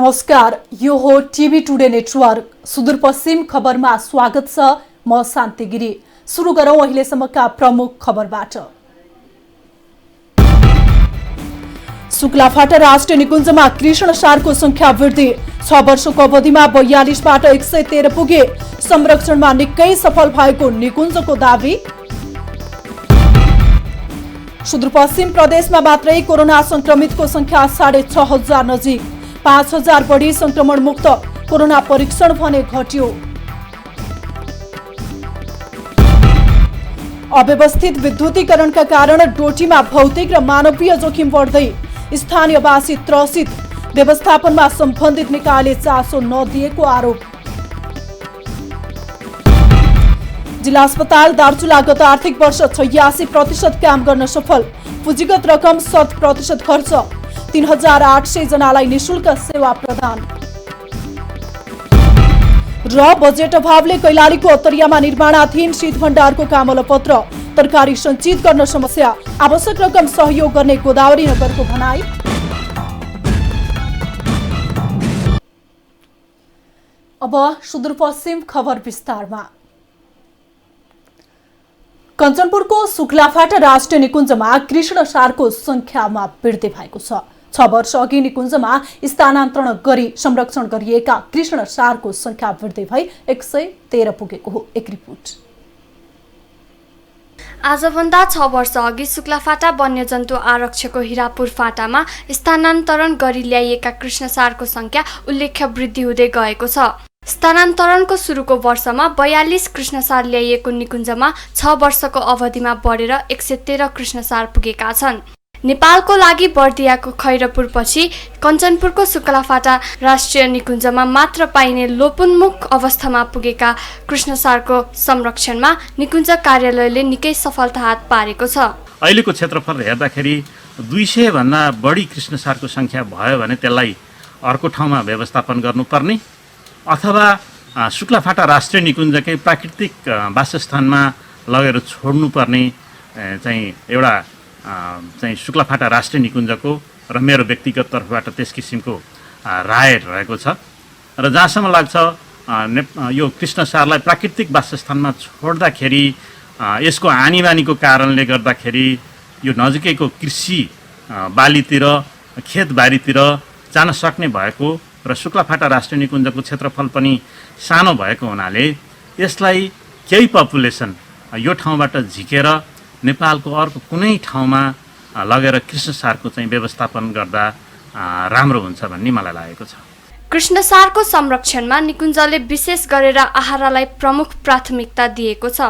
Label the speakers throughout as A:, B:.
A: नमस्कार, यो हो टिभी टुडे नेटवर्क सुदूरपश्चिम खबरमा स्वागत छ। म शान्ति गिरी। सुरु गरौं अहिलेसम्मका प्रमुख खबरबाट। शुक्लाफाटा राष्ट्रिय निकुञ्जमा कृष्ण सारको संख्या वृद्धि, 6 वर्षको अवधिमा 42 बाट 113 पुगे। संरक्षणमा निकै सफल भएको निकुञ्जको दावी। सुदूरपश्चिम प्रदेशमा मात्रै कोरोना संक्रमितको संख्या 6,500 नजिक, 5,000 बढी संक्रमण मुक्त। कोरोना परीक्षण भने घट्यो। अव्यवस्थित विद्युतीकरणका कारण डोटीमा भौतिक र मानवीय जोखिम बढ्दै, स्थानीयवासी त्रसित। व्यवस्थापनमा सम्बन्धित निकायले चासो नदिएको आरोप। जिल्ला अस्पताल दार्चुला गत आर्थिक वर्ष 86% काम गर्न सफल, पुँजीगत रकम 100% खर्च। 3,800 जनालाई निशुल्क सेवा प्रदान। र बजेट अभावले कैलालीको अत्तरियामा निर्माणाधीन शीत भण्डारको काम अलपत्र, तरकारी सञ्चित गर्न समस्या। आवश्यक रकम सहयोग गर्ने गोदावरी नगरको भनाई। अब सुदूरपश्चिम खबर विस्तारमा। कञ्चनपुरको शुक्लाफाटा राष्ट्रिय निकुञ्जमा कृष्ण सारको संख्यामा वृद्धि भएको छ। 6 वर्ष अघि निकुञ्जमा स्थानान्तरण गरी संरक्षण गरिएका कृष्ण सारको संख्या वृद्धि भई 113 पुगेको हो। एक रिपोर्ट।
B: आजभन्दा 6 वर्ष अघि शुक्लाफाटा वन्यजन्तु आरक्षको हिरापुर फाटामा स्थानान्तरण गरी ल्याइएका कृष्ण सारको संख्या उल्लेख्य वृद्धि हुँदै गएको छ। स्थानान्तरणको सुरुको वर्षमा 42 कृष्णसार ल्याइएको निकुञ्जमा 6 वर्षको अवधिमा बढेर 113 कृष्णसार पुगेका छन्। नेपालको लागि बर्दियाको खैरपुरपछि कञ्चनपुरको शुक्लाफाटा राष्ट्रिय निकुञ्जमा मात्र पाइने लोपोन्मुख अवस्थामा पुगेका कृष्णसारको संरक्षणमा निकुञ्ज कार्यालयले निकै सफलता हात पारेको छ।
C: अहिलेको क्षेत्रफल हेर्दाखेरि 200 भन्दा बढी कृष्णसारको संख्या भयो भने त्यसलाई अर्को ठाउँमा व्यवस्थापन गर्नुपर्ने अथवा शुक्लाफाटा राष्ट्रिय निकुञ्जकै प्राकृतिक वासस्थानमा लगेर छोड्नुपर्ने चाहिँ एउटा चाहिँ शुक्लाफाटा राष्ट्रिय निकुञ्जको र मेरो व्यक्तिगत तर्फबाट त्यस किसिमको राय रहेको छ। र जहाँसम्म लाग्छ यो कृष्णसारलाई प्राकृतिक वासस्थानमा छोड्दाखेरि यसको आनीबानीको कारणले गर्दाखेरि यो नजिकैको कृषि बालीतिर खेतबारीतिर जान सक्ने भएको र शुक्लाफाटा राष्ट्रिय निकुञ्जको क्षेत्रफल पनि सानो भएको हुनाले यसलाई केही पपुलेसन यो ठाउँबाट झिकेर नेपालको अर्को कुनै ठाउँमा लगेर कृष्णसारको चाहिँ व्यवस्थापन गर्दा राम्रो हुन्छ भन्ने मलाई लागेको छ।
B: कृष्णसारको संरक्षणमा निकुञ्जले विशेष गरेर आहारालाई प्रमुख प्राथमिकता दिएको छ।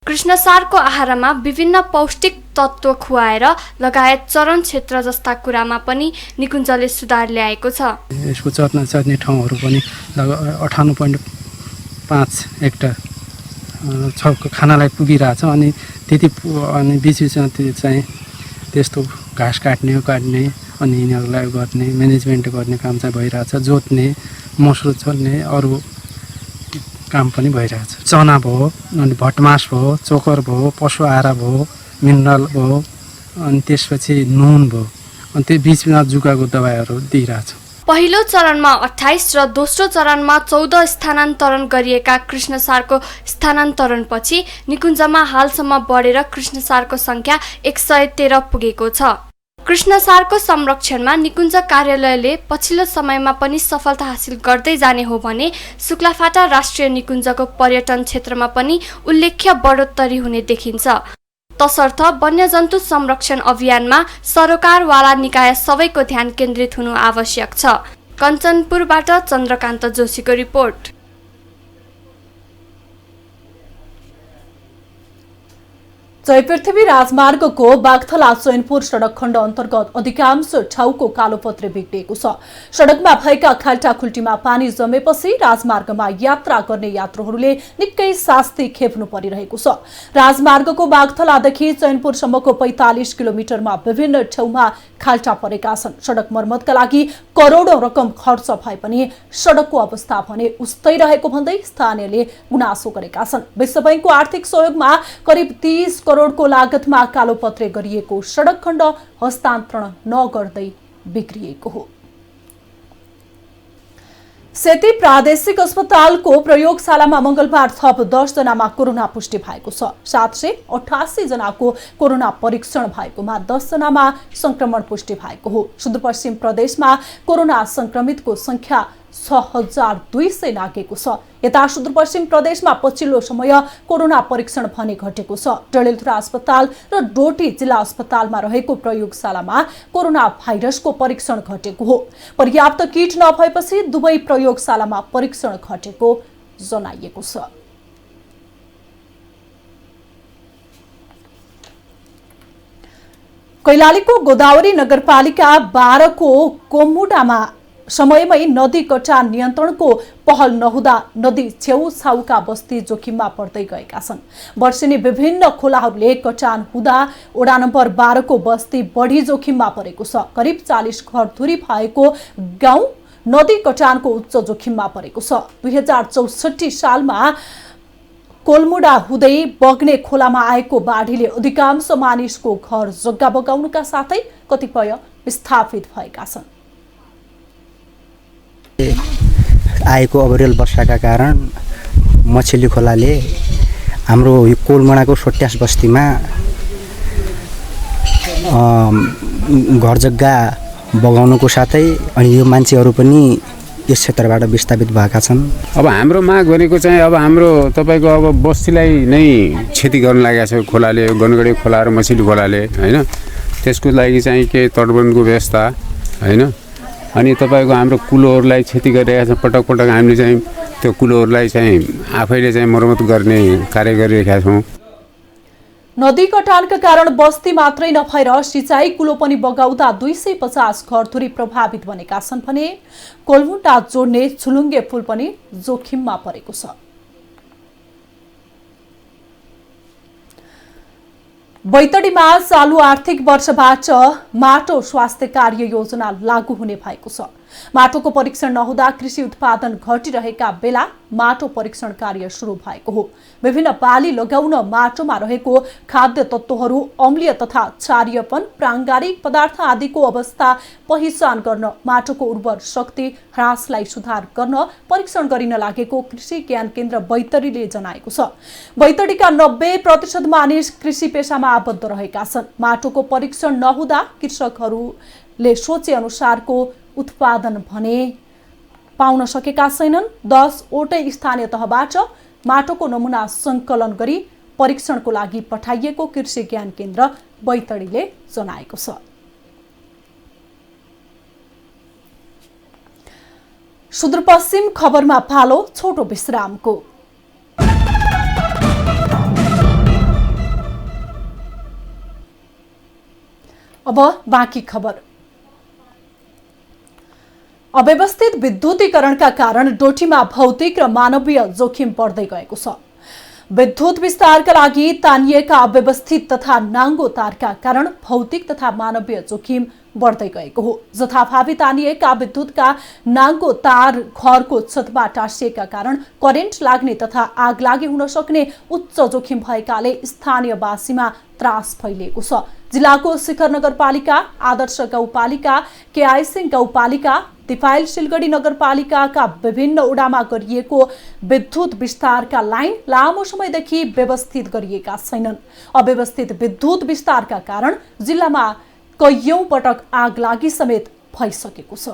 B: कृष्णसारको आहारमा विभिन्न पौष्टिक तत्त्व खुवाएर लगायत चरण क्षेत्र जस्ता कुरामा पनि निकुञ्जले सुधार ल्याएको छ।
D: यसको चर्ने ठाउँहरू पनि 58.5 हेक्टर खानालाई पुगिरहेछ। अनि त्यति अनि बिचबिचमा चाहिँ त्यस्तो घाँस काट्ने अनि यिनीहरूलाई गर्ने म्यानेजमेन्ट गर्ने काम चाहिँ भइरहेछ। जोत्ने मसरु चल्ने अरू काम पनि भइरहेछ। चना भयो, अनि भटमास भयो, चोकर भयो, पशु आहारा भयो, मिनरल भयो, अनि त्यसपछि नुन भयो, अनि त्यो बिचमा जुकाको दबाईहरू दिइरहेछ।
B: पहिलो चरणमा 28 र दोस्रो चरणमा 14 स्थानान्तरण गरिएका कृष्णसारको स्थानान्तरणपछि निकुञ्जमा हालसम्म बढेर कृष्णसारको संख्या 113 पुगेको छ। कृष्णसारको संरक्षणमा निकुञ्ज कार्यालयले पछिल्लो समयमा पनि सफलता हासिल गर्दै जाने हो भने शुक्लाफाटा राष्ट्रिय निकुञ्जको पर्यटन क्षेत्रमा पनि उल्लेख्य बढोत्तरी हुने देखिन्छ। तसर्थ वन्यजन्तु संरक्षण अभियानमा सरकारवाला निकाय सबैको ध्यान केन्द्रित हुनु आवश्यक छ। कञ्चनपुरबाट चन्द्रकान्त जोशीको रिपोर्ट।
A: जयपृथ्वी राजमार्गको बागथला चैनपुर सडक खण्ड अन्तर्गत अधिकांश ठाउँको कालोपत्रे बिग्रिएको छ। सडकमा भएका खाल्टाखुल्टीमा पानी जमेपछि राजमार्गमा यात्रा गर्ने यात्रुहरूले निकै शास्ति खेप्नु परिरहेको छ। राजमार्गको बागथलादेखि चैनपुरसम्मको 45 किलोमिटरमा विभिन्न ठाउँमा खाल्टा परेका छन्। सडक मर्मतका लागि करोडौं रकम खर्च भए पनि सडकको अवस्था भने उस्तै रहेको भन्दै स्थानीयले गुनासो गरेका छन्। विश्व बैंकको आर्थिक सहयोगमा करिब 30 करोडको लागतमा कालोपत्रे गरिएको सडक खण्ड हस्तान्तरण नगर्दै बिग्रिएको हो। सेती प्रादेशिक अस्पतालको प्रयोगशालामा मंगलबार थप 10 जनामा कोरोना पुष्टि भएको छ। 788 जनाको कोरोना परीक्षण भएकोमा 10 जनामा संक्रमण पुष्टि भएको हो। सुदूरपश्चिम प्रदेशमा कोरोना संक्रमितको संख्या 6200 नागेको छ। यता सुदूरपश्चिम प्रदेशमा पछिल्लो समय कोरोना परीक्षण भने घटेको छ। डडेलधुरा अस्पताल र डोटी जिल्ला अस्पतालमा रहेको प्रयोगशालामा कोरोना भाइरसको परीक्षण घटेको हो। पर्याप्त किट नभएपछि दुवै प्रयोगशालामा परीक्षण घटेको जनाइएको छ। कैलालीको गोदावरी नगरपालिका 12 को कोमुडामा समयमै नदी कटान नियन्त्रणको पहल नहुँदा नदी छेउछाउका बस्ती जोखिममा पर्दै गएका छन्। वर्षेनी विभिन्न खोलाहरूले कटान हुँदा वडा नम्बर 12 को बस्ती बढी जोखिममा परेको छ। करिब 40 घरधुरी भएको गाउँ नदी कटानको उच्च जोखिममा परेको छ। 2064 सालमा कोलमुडा हुँदै बग्ने खोलामा आएको बाढीले अधिकांश मानिसको घर जग्गा बगाउनुका साथै कतिपय विस्थापित भएका छन्।
E: आएको अविरल वर्षाका कारण मछली खोलाले हाम्रो यो कोलमुडाको 27 बस्तीमा घर जग्गा बगाउनुको साथै अनि यो मान्छेहरू पनि यस क्षेत्रबाट विस्थापित भएका छन्।
F: अब हाम्रो माग भनेको चाहिँ अब हाम्रो तपाईको अब बस्तीलाई नै क्षति गर्न लागेको छ खोलाले, गनगढी खोला र मछली खोलाले, हैन। त्यसको लागि चाहिँ के तटबन्धको व्यवस्था, हैन। अनि तपाईको हाम्रो कुलोहरूलाई क्षति गरिरहेका छ। पटक पटक हामीले चाहिँ त्यो कुलोहरूलाई चाहिँ आफैले चाहिँ मर्मत गर्ने कार्य गरिरहेका छौँ।
A: नदी कटानका कारण बस्ती मात्रै नभएर सिँचाइ कुलो पनि बगाउँदा 250 घरधुरी प्रभावित बनेका छन् भने कोलमुडा जोड्ने छुलुङ्गे पुल पनि जोखिममा परेको छ। बैतडीमा चालु आर्थिक वर्षबाट माटो स्वास्थ्य कार्य योजना लागू हुने भएको छ। माटोको परीक्षण नहुँदा कृषि उत्पादन घटिरहेका बेला माटो परीक्षण कार्य सुरु भएको हो। विभिन्न बाली लगाउन माटोमा रहेको खाद्य तत्त्वहरू अम्लीय तथा क्षारीयपन, प्राङ्गारिक पदार्थ आदिको अवस्था पहिचान गर्न, माटोको उर्वर शक्ति ह्रासलाई सुधार गर्न परीक्षण गरिन लागेको कृषि ज्ञान केन्द्र बैतडीले जनाएको छ। बैतडीका 90% मानिस कृषि पेशामा आबद्ध रहेका छन्। माटोको परीक्षण नहुँदा कृषकहरूले सोचे अनुसारको उत्पादन भने पाउन सकेका छैनन्। 10 वटै स्थानीय तहबाट माटोको नमुना सङ्कलन गरी परीक्षणको लागि पठाइएको कृषि ज्ञान केन्द्र बैतडीले जनाएको छ। सुदूरपश्चिम खबरमा पालो छोटो विश्रामको। अब बाँकी खबर। अव्यवस्थित विद्युतीकरणका कारण डोटीमा भौतिक र मानवीय जोखिम बढ्दै गएको छ। विद्युत विस्तारका लागि तानिएका अव्यवस्थित तथा नाङ्गो तारका कारण भौतिक तथा मानवीय जोखिम बढ्दै गएको हो। जथाभावी तानिएका विद्युतका नाङ्गो तार घरको छतमा टाँसिएका कारण करेन्ट लाग्ने तथा आगलागी हुन सक्ने उच्च जोखिम भएकाले स्थानीयवासीमा त्रास फैलिएको छ। जिल्लाको शिखर नगरपालिका, आदर्श गाउँपालिका, केआइसिङ गाउँपालिका, दिपाइल सिलगढी नगरपालिकाका विभिन्न वडामा गरिएको विद्युत विस्तारका लाइन लामो समयदेखि व्यवस्थित गरिएका छैनन्। अव्यवस्थित विद्युत विस्तारका कारण जिल्लामा कैयौं पटक आगलागी समेत भइसकेको छ।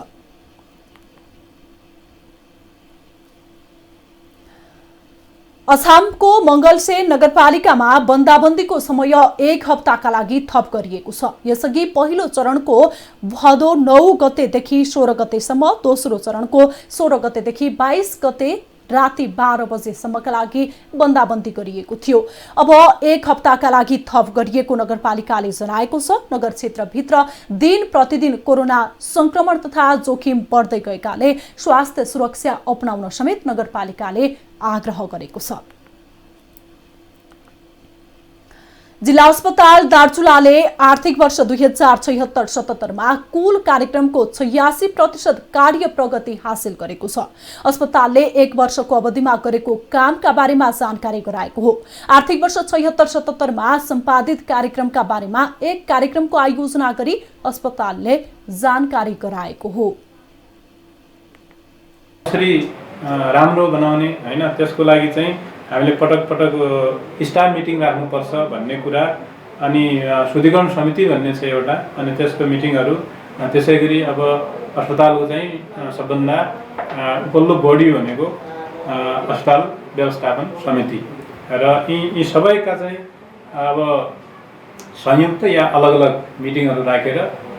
A: अछामको मंगलसेन नगरपालिकामा बन्दाबन्दीको समय 1 हप्ताका लागि थप गरिएको छ। यसअघि पहिलो चरणको भदौ 9 गतेदेखि 16 गतेसम्म, दोस्रो चरणको 16 गतेदेखि 22 गते राति 12 बजेसम्मका लागि बन्दाबन्दी गरिएको थियो। अब 1 हप्ताका लागि थप गरिएको नगरपालिकाले जनाएको छ। नगर क्षेत्रभित्र दिन प्रतिदिन कोरोना संक्रमण तथा जोखिम बढ्दै गएकाले स्वास्थ्य सुरक्षा अपनाउन समेत नगरपालिकाले आग्रह गरेको छ। जिल्ला अस्पताल दार्चुलाले आर्थिक वर्ष 2076-77 मा कुल कार्यक्रमको 86% कार्य प्रगति हासिल गरेको छ। अस्पतालले 1 वर्षको अवधिमा गरेको कामका बारेमा जानकारी गराएको हो। आर्थिक वर्ष 76-77 मा सम्पादित कार्यक्रमका बारेमा 1 कार्यक्रमको आयोजना गरी अस्पतालले जानकारी गराएको हो।
G: कसरी राम्रो बनाउने हैन त्यसको लागि चाहिँ हामीले पटक पटक स्टाफ मिटिङ राख्नुपर्छ भन्ने कुरा अनि शुद्धिकरण समिति भन्ने छ एउटा अनि त्यसको मिटिङहरू त्यसैगरी अब अस्पतालको चाहिँ सबभन्दा उपल्लो बडी भनेको अस्पताल व्यवस्थापन समिति र यी सबैका चाहिँ अब संयुक्त या अलग अलग मिटिङहरू राखेर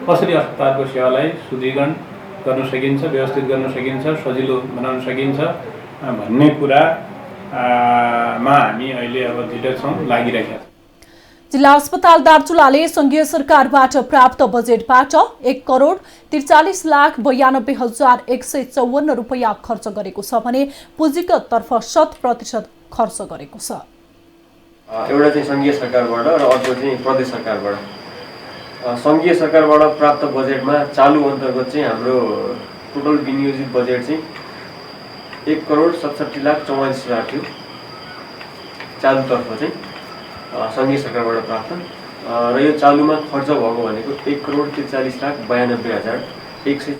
G: कसरी अस्पतालको सेवालाई शुद्धिकरण गर्न सकिन्छ व्यवस्थित गर्न सकिन्छ सजिलो बनाउन सकिन्छ भन्ने कुरामा हामी अहिले अब जुटेका छौँ लागिरहेका छौँ।
A: जिल्ला अस्पताल दार्चुलाले संघीय सरकारबाट प्राप्त बजेटबाट 1,43,92,154 रुपैयाँ खर्च गरेको छ भने पुँजीगत तर्फ 100% खर्च गरेको छ।
H: एउटा चाहिँ संघीय सरकारबाट र अर्को चाहिँ प्रदेश सरकारबाट। संघीय सरकारबाट प्राप्त बजेटमा चालु अन्तर्गत चाहिँ हाम्रो टोटल विनियोजित बजेट चाहिँ 1,67,44,00,000 थियो चालुतर्फ चाहिँ संघीय सरकारबाट प्राप्त र यो चालुमा खर्च भएको भनेको 1,43,92,100।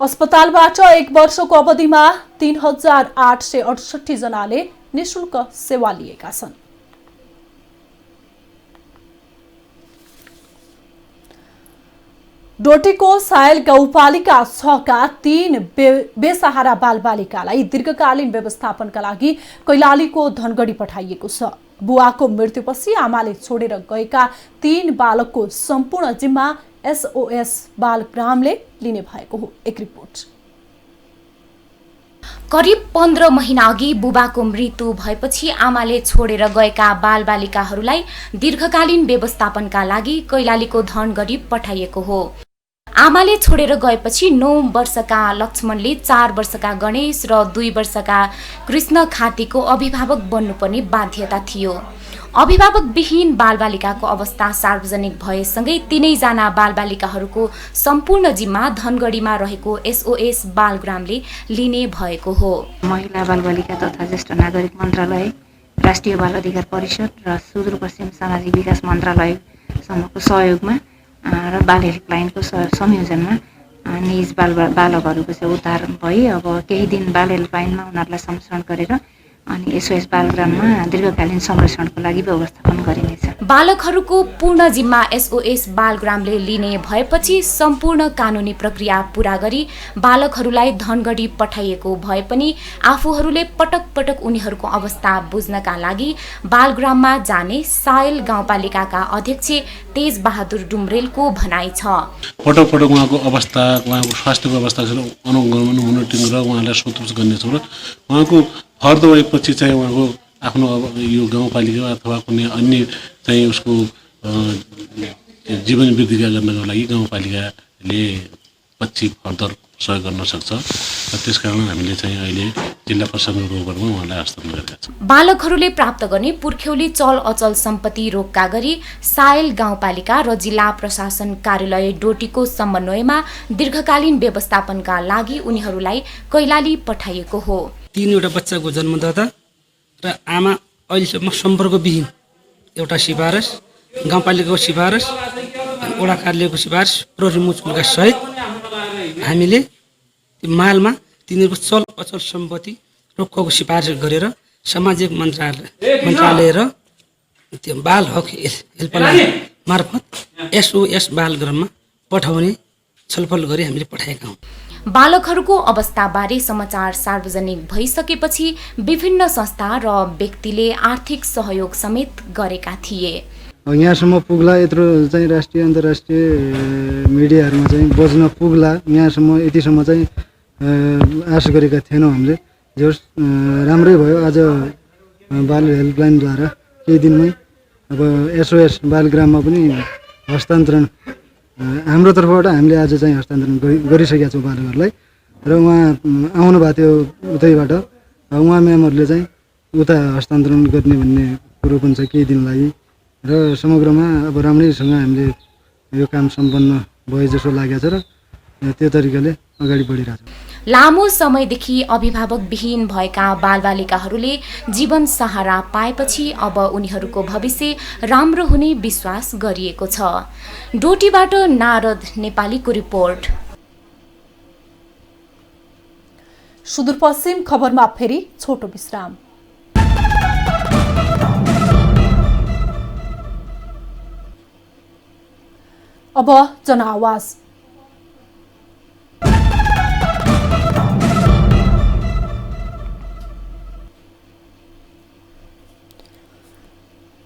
A: अस्पतालबाट 1 वर्षको अवधिमा 3,868 जनाले निशुल्क सेवा लिएका छन्। डोटीको सायल गाउँपालिका 6 का 3 बेसहारा बालबालिकालाई दीर्घकालीन व्यवस्थापनका लागि कैलालीको धनगढी पठाइएको छ। बुवाको मृत्युपछि आमाले छोडेर गएका 3 बालकको सम्पूर्ण जिम्मा SOS बालग्रामले लिने भएको हो। एक रिपोर्ट।
I: करिब 15 महिना अघि बुबाको मृत्यु भएपछि आमाले छोडेर गएका बालबालिकाहरूलाई दीर्घकालीन व्यवस्थापनका लागि कैलालीको धनगढी पठाइएको हो। आमाले छोडेर गएपछि 9 वर्षका लक्ष्मणले 4 वर्षका गणेश र 2 वर्षका कृष्ण खातीको अभिभावक बन्नुपर्ने बाध्यता थियो। अभिभावक विहीन बालबालिकाको अवस्था सार्वजनिक भएसँगै 3 जना बालबालिकाहरूको सम्पूर्ण जिम्मा धनगढीमा रहेको SOS बालग्रामले लिने भएको हो।
J: महिला बालबालिका तथा ज्येष्ठ नागरिक मन्त्रालय, राष्ट्रिय बाल अधिकार परिषद र सुदूरपश्चिम सामाजिक विकास मन्त्रालयसम्मको सहयोगमा र बाल हेल्पलाइनको संयोजनमा निज बालकहरूको चाहिँ उद्धार भई अब केही दिन बाल हेल्पलाइनमा उनीहरूलाई संरक्षण गरेर अनि SOS बालग्राममा दीर्घकालीन संरक्षणको लागि व्यवस्थापन गरिनेछ।
I: बालकहरूको पूर्ण जिम्मा SOS बालग्रामले लिने भएपछि सम्पूर्ण कानुनी प्रक्रिया पूरा गरी बालकहरूलाई धनगढी पठाइएको भए पनि आफूहरूले पटक पटक उनीहरूको अवस्था बुझ्नका लागि बालग्राममा जाने सायल गाउँपालिकाका अध्यक्ष तेज बहादुर डुम्रेलको भनाइ छ।
K: पटक पटक उहाँको अवस्था, उहाँको स्वास्थ्यको अवस्था अनुगमन मोनिटरिङ र उहाँलाई सोधपुछ गर्नेछौँ र उहाँको फर्द भएपछि चाहिँ उहाँको आफ्नो यो गाउँपालिका अथवा कुनै अन्य चाहिँ उसको जीवन वृद्धिका गर्नको लागि गाउँपालिकाले पछि फर्दर सहयोग गर्न सक्छ र त्यसकारण हामीले चाहिँ अहिले जिल्ला प्रशासनको रूपमा उहाँलाई हस्तान्तरण गरेका छौँ।
I: बालकहरूले प्राप्त गर्ने पुर्ख्यौली चल अचल सम्पत्ति रोक्का गरी सायल गाउँपालिका र जिल्ला प्रशासन कार्यालय डोटीको समन्वयमा दीर्घकालीन व्यवस्थापनका लागि उनीहरूलाई कैलाली पठाइएको हो।
L: 3वटा बच्चाको जन्मदाता र आमा अहिलेसम्म सम्पर्कविहीन एउटा सिफारस, गाउँपालिकाको सिफारस, वडा कार्यालयको सिफारस, प्रहरी मुचुलका सहित हामीले त्यो मालमा तिनीहरूको चल अचल सम्पत्ति रोक्नको सिफारिस गरेर सामाजिक मन्त्रालय र त्यो बाल हक हेल्पलाइन मार्फत SOS बालग्राममा पठाउने छलफल गरी हामीले पठाएका हौँ।
I: बालकहरूको अवस्थाबारे समाचार सार्वजनिक भइसकेपछि विभिन्न संस्था र व्यक्तिले आर्थिक सहयोग समेत गरेका थिए।
M: यहाँसम्म पुग्ला यत्रो चाहिँ राष्ट्रिय अन्तर्राष्ट्रिय मिडियाहरूमा चाहिँ बज्न पुग्ला यहाँसम्म यतिसम्म चाहिँ आश गरेका थिएनौँ हामीले। जो राम्रै भयो आज बाल हेल्पलाइनद्वारा केही दिनमै अब SOS बालग्राममा पनि हस्तान्तरण हाम्रो तर्फबाट हामीले आज चाहिँ हस्तान्तरण गरिसकेका छौँ बालकहरूलाई र उहाँ आउनु भएको थियो उतैबाट उहाँ म्यामहरूले चाहिँ उता हस्तान्तरण गर्ने भन्ने कुरो पनि छ केही दिन लागि र समग्रमा अब राम्रैसँग हामीले यो काम सम्पन्न भए जस्तो लागेको छ र त्यो तरिकाले अगाडि बढिरहेको छ।
I: लामो समयदेखि अभिभावक विहीन भएका बालबालिकाहरूले जीवन सहारा पाएपछि अब उनीहरूको भविष्य राम्रो हुने विश्वास गरिएको छ। डोटीबाट नारद नेपालीको रिपोर्ट।
A: सुदूरपश्चिम खबरमा फेरि छोटो विश्राम। अब जनआवाज।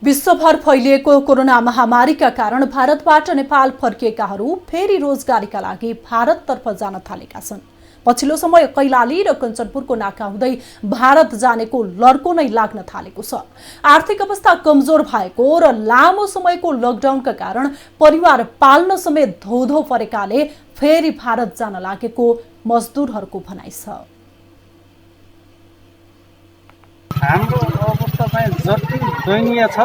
A: विश्वभर फैलिएको कोरोना महामारीका कारण भारतबाट नेपाल फर्किएकाहरू फेरि रोजगारीका लागि भारततर्फ जान थालेका छन्। पछिल्लो समय कैलाली र कञ्चनपुरको नाका हुँदै भारत जानेको लड्को नै लाग्न थालेको छ। आर्थिक अवस्था कमजोर भएको र लामो समयको लकडाउनका कारण परिवार पाल्न समेत धोधो परेकाले फेरि भारत जान लागेको मजदुरहरूको भनाइ छ।
N: हाम्रो अवस्था चाहिँ जति दयनीय छ,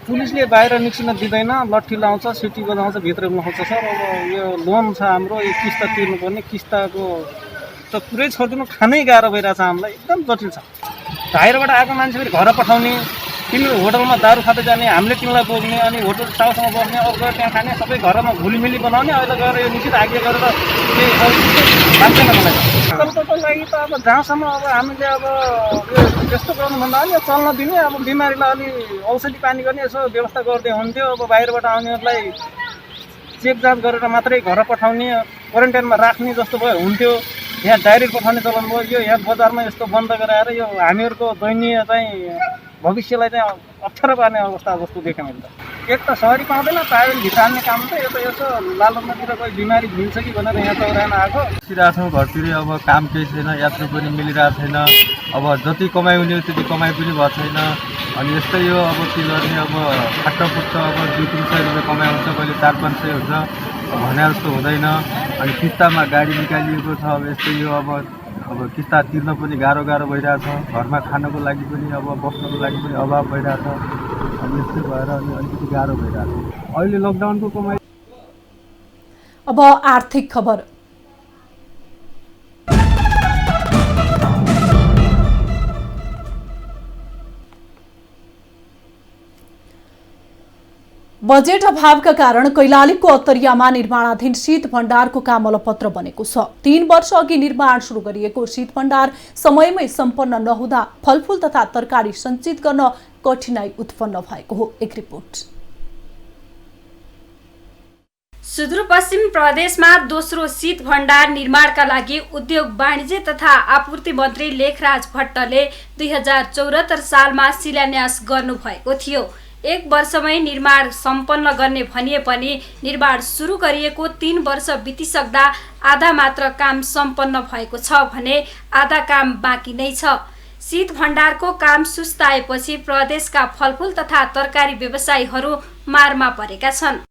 N: पुलिसले बाहिर निस्किन दिँदैन, लट्ठी लाउँछ, सिटी बजाउँछ, भित्र नुहाउँछ सर। अब यो लोन छ हाम्रो, यो किस्ता तिर्नुपर्ने, किस्ताको त पुरै छोडिदिनु, खानै गाह्रो भइरहेछ हामीलाई, एकदम जटिल छ। बाहिरबाट आएको मान्छे फेरि घर पठाउने, तिनीहरू होटलमा दारू खाँदै जाने, हामीले तिनीलाई बोक्ने, अनि होटल चाउसँग बस्ने, अब गएर त्यहाँ खाने, सबै घरमा घुलिमिली बनाउने। अहिले गएर यो निश्चित आज्ञा गरेर लाग्दैन मलाई। चल्नको लागि त अब जहाँसम्म अब हामीले अब यस्तो गर्नुभन्दा पनि चल्न दिने, अब बिमारीलाई अलि औषधि पानी गर्ने यसो व्यवस्था गर्दै हुन्थ्यो। अब बाहिरबाट आउनेहरूलाई चेक जाँच गरेर मात्रै घर पठाउने, क्वारेन्टाइनमा राख्ने जस्तो भयो हुन्थ्यो। यहाँ डाइरेक्ट पठाउने चलन भयो। यो यहाँ बजारमा यस्तो बन्द गराएर यो हामीहरूको दैनीय चाहिँ भविष्यलाई चाहिँ अप्ठ्यारो पार्ने अवस्था जस्तो देख्न मिल्छ। एक त सहरी पाउँदैन, प्राइभेट भित्र हाल्ने काम त यो त यसो लालनतिर कोही बिमारी मिल्छ कि भनेर यहाँ चौरान आएको
O: बसिरहेको छौँ। घरतिर अब काम केही छैन, यात्रु पनि मिलिरहेको छैन। अब जति कमाइ हुने त्यति कमाइ पनि भएको छैन। अनि यस्तै यो अब के गर्ने, अब फाट्टफुट्ट अब 200-300 रुपियाँ कमाइ हुन्छ, कहिले 400-500 हुन्छ, भने जस्तो हुँदैन। अनि किस्तामा गाडी निकालिएको छ। अब यस्तै यो अब किस्ता तिर्न पनि गाह्रो भइरहेछ। घरमा खानको लागि पनि अब बस्नको लागि पनि अभाव भइरहेछ। अनि यस्तै भएर अनि अलिकति गाह्रो भइरहेछ अहिले लकडाउनको कमाइ।
A: अब आर्थिक खबर। बजेट अभावका कारण कैलालीको अत्तरियामा निर्माणाधीन शीत भण्डारको काम अलपत्र बनेको छ। 3 वर्ष अघि निर्माण सुरु गरिएको शीत भण्डार समयमै सम्पन्न नहुँदा फलफूल तथा तरकारी सञ्चित गर्न कठिनाई उत्पन्न भएको हो। एक रिपोर्ट।
P: सुदूरपश्चिम प्रदेशमा दोस्रो शीत भण्डार निर्माणका लागि उद्योग वाणिज्य तथा आपूर्ति मन्त्री लेखराज भट्टले 2074 सालमा शिलान्यास गर्नुभएको थियो। 1 वर्षमै निर्माण सम्पन्न गर्ने भनिए पनि निर्माण सुरु गरिएको 3 वर्ष बितिसक्दा आधा मात्र काम सम्पन्न भएको छ भने आधा काम बाँकी नै छ। शीत भण्डारको काम सुस्ताएपछि प्रदेशका फलफूल तथा तरकारी व्यवसायीहरू मारमा परेका छन्।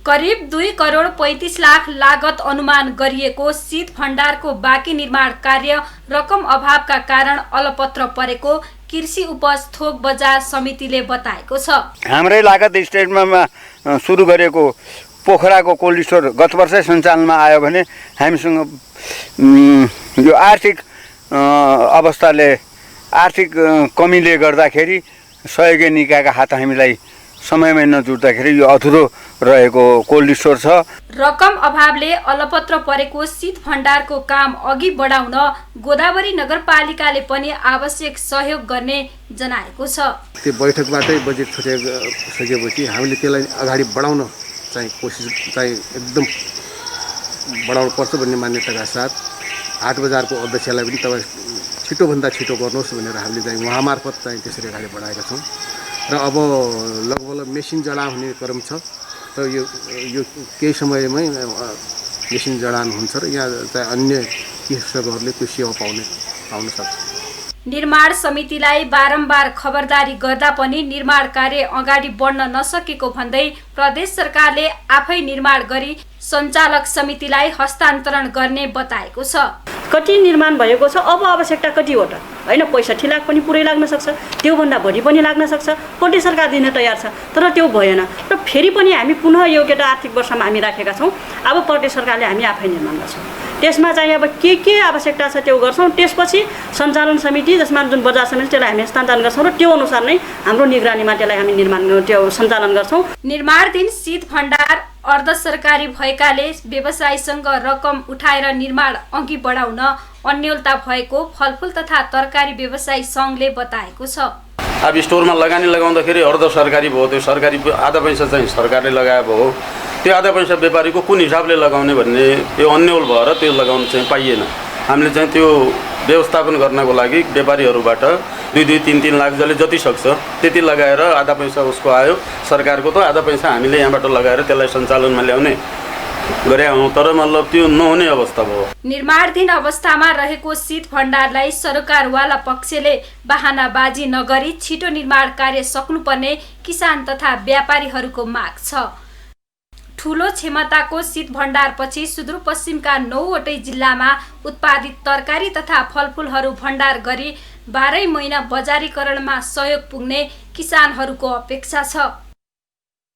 P: करिब 2 करोड 35 लाख लागत अनुमान गरिएको शीत भण्डारको बाँकी निर्माण कार्य रकम अभावका कारण अलपत्र परेको कृषि उपज थोक बजार समितिले बताएको छ।
Q: हाम्रै लागत स्टेटमा सुरु गरेको पोखराको कोल्ड स्टोर गत वर्षै सञ्चालनमा आयो भने हामीसँग यो आर्थिक अवस्थाले आर्थिक कमीले गर्दाखेरि सहयोगी निकायका हात हामीलाई समयमै नजुट्दाखेरि यो अधुरो रहेको कोल्ड स्टोर छ।
P: रकम अभावले अलपत्र परेको शीत भण्डारको काम अघि बढाउन गोदावरी नगरपालिकाले पनि आवश्यक सहयोग गर्ने जनाएको छ।
R: त्यो बैठकबाटै बजेट छुटेपछि हामीले त्यसलाई अगाडि बढाउन चाहिँ कोसिस चाहिँ एकदम बढाउनु पर्छ भन्ने मान्यताका साथ हाट बजारको अध्यक्षलाई पनि तपाईँ छिटोभन्दा छिटो गर्नुहोस् भनेर हामीले चाहिँ उहाँ मार्फत चाहिँ त्यसरी अगाडि बढाएका छौँ। र अब लगभग मेसिन जडान हुने क्रम छ। र यो केही समयमै मेसिन जडान हुन्छ र यहाँ चाहिँ अन्य कृषकहरूले त्यो सेवा पाउन सक्छ।
P: निर्माण समितिलाई बारम्बार खबरदारी गर्दा पनि निर्माण कार्य अगाडि बढ्न नसकेको भन्दै प्रदेश सरकारले आफै निर्माण गरी सञ्चालक समितिलाई हस्तान्तरण गर्ने बताएको छ।
S: कति निर्माण भएको छ, अब आवश्यकता कतिवटा होइन, पैसा ठिलाक पनि पुरै लाग्न सक्छ, त्योभन्दा बढी पनि लाग्न सक्छ। प्रदेश सरकार दिन तयार छ तर त्यो भएन र फेरि पनि हामी पुनः योग्यता आर्थिक वर्षमा हामी राखेका छौँ। अब प्रदेश सरकारले हामी आफै निर्माण गर्छौँ। त्यसमा चाहिँ अब के आवश्यकता छ त्यो गर्छौँ। त्यसपछि सञ्चालन समिति जसमा जुन बजार समिति त्यसलाई हामी हस्तान्तरण गर्छौँ र त्यो अनुसार नै हाम्रो निगरानीमा त्यसलाई हामी निर्माण त्यो सञ्चालन गर्छौँ।
P: निर्माणाधीन शीत भण्डार अर्ध सरकारी भएकाले व्यवसायीसँग रकम उठाएर निर्माण अघि बढाउन अन्योलता भएको फलफुल तथा तरकारी व्यवसायी सङ्घले बताएको छ।
T: अब स्टोरमा लगानी लगाउँदाखेरि अर्ध सरकारी भयो, त्यो सरकारी आधा पैसा चाहिँ सरकारले लगाए भयो, त्यो आधा पैसा व्यापारीको कुन हिसाबले लगाउने भन्ने त्यो अन्यल भएर त्यो लगाउन चाहिँ पाइएन। हामीले चाहिँ त्यो व्यवस्थापन गर्नको लागि व्यापारीहरूबाट 2-3 लाख जसले जति सक्छ त्यति लगाएर आधा पैसा उसको आयो, सरकारको त आधा पैसा हामीले यहाँबाट लगाएर त्यसलाई सञ्चालनमा ल्याउने गरे हौँ, तर मतलब त्यो नहुने अवस्था भयो।
P: निर्माणाधीन अवस्थामा रहेको शीत भण्डारलाई सरकारवाला पक्षले बहानाबाजी नगरी छिटो निर्माण कार्य सक्नुपर्ने किसान तथा व्यापारीहरूको माग छ। ठूलो क्षमताको शीत भण्डारपछि सुदूरपश्चिमका 9वटै जिल्लामा उत्पादित तरकारी तथा फलफुलहरू भण्डार गरी 12 महिना बजारीकरणमा सहयोग पुग्ने किसानहरूको अपेक्षा छ।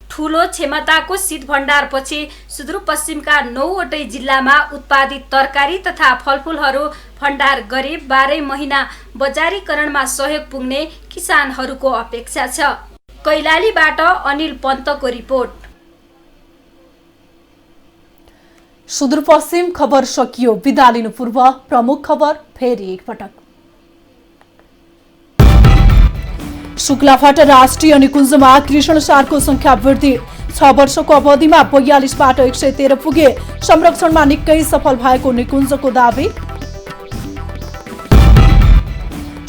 P: ठूलो क्षमताको शीत भण्डारपछि सुदूरपश्चिमका 9वटै जिल्लामा उत्पादित तरकारी तथा फलफुलहरू भण्डार गरी 12 महिना बजारीकरणमा सहयोग पुग्ने किसानहरूको अपेक्षा छ। कैलालीबाट अनिल पन्तको रिपोर्ट।
A: सुदूरपश्चिम खबर सकियो। बिदा लिनु पूर्व प्रमुख खबर फेरि एकपटक। शुक्लाफाटा राष्ट्रिय निकुञ्जमा कृष्णसारको संख्या वृद्धि 6 वर्षको अवधिमा 42 बाट 113 पुगे। संरक्षणमा निकै सफल भएको निकुञ्जको दावी।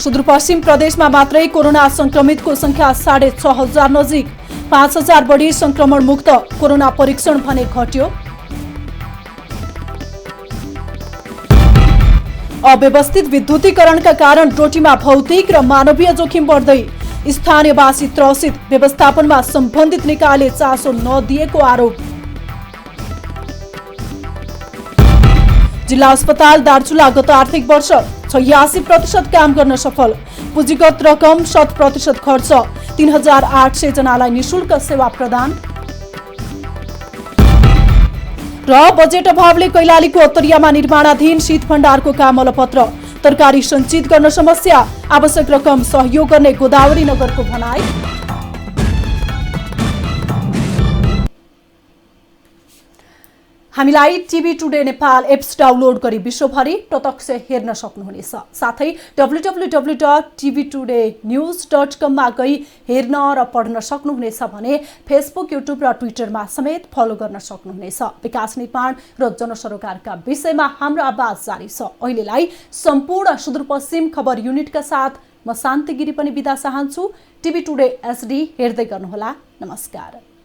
A: सुदूरपश्चिम प्रदेशमा मात्रै कोरोना संक्रमितको संख्या 6,500 नजिक। 5,000 बढी संक्रमण मुक्त। कोरोना परीक्षण भने घट्यो। अव्यवस्थित विद्युतीकरणका कारण डोटीमा भौतिक र मानवीय जोखिम बढ्दै। स्थानीयवासी त्रसित। व्यवस्थापनमा सम्बन्धित निकायले चासो नदिएको आरोप। जिल्ला अस्पताल दार्चुला गत आर्थिक वर्ष 86% काम गर्न सफल। पुँजीगत रकम 100% खर्च। 3,800 जनालाई निशुल्क सेवा प्रदान। र बजेट अभावले कैलालीको उत्तरियामा निर्माणाधीन शीत भण्डारको काम अलपत्र। तरकारी सञ्चित गर्न समस्या। आवश्यक रकम सहयोग गर्ने गोदावरी नगरको भनाई। हामीलाई TV today Nepal apps download गरी विश्वभरि प्रत्यक्ष हेर्न सक्नुहुनेछ। साथै www.tvtoday.news.com मा गई हेर्न र पढ्न सक्नुहुनेछ भने फेसबुक, युट्युब र ट्विटरमा समेत फलो गर्न सक्नुहुनेछ। विकास निर्माण र जनसरोकारका विषयमा हाम्रो आवाज जारी छ। अहिलेलाई सम्पूर्ण सुदूरपश्चिम खबर युनिटका साथ म शान्ति गिरी पनि बिदा चाहन्छु। टिभी टुडे एचडी हेर्दै गर्नुहोला। नमस्कार।